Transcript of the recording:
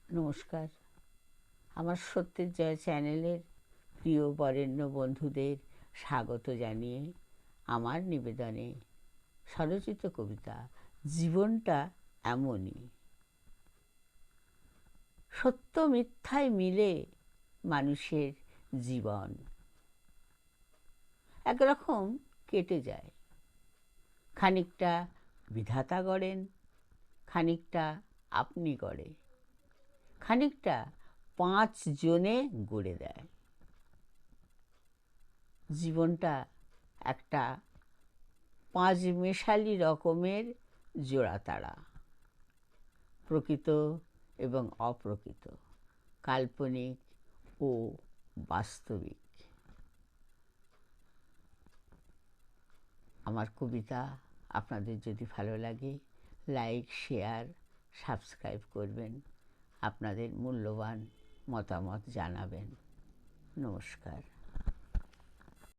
নমস্কার। আমার সত্যের জয় চ্যানেলের প্রিয় বরেণ্য বন্ধুদের স্বাগত জানিয়ে আমার নিবেদনে স্বরচিত কবিতা জীবনটা এমনই। সত্য মিথ্যায় মিলে মানুষের জীবন একরকম কেটে যায়। খানিকটা বিধাতা গড়েন, খানিকটা আপনি গড়ে, খানিকটা 5 জনে গড়ে দেয়। জীবনটা একটা 5 মেশালি রকমের জোড়াতাড়া, প্রকৃত এবং অপ্রকৃত, কাল্পনিক ও বাস্তবিক। আমার কবিতা আপনাদের যদি ভালো লাগে লাইক, শেয়ার, সাবস্ক্রাইব করবেন, আপনাদের মূল্যবান মতামত জানাবেন। নমস্কার।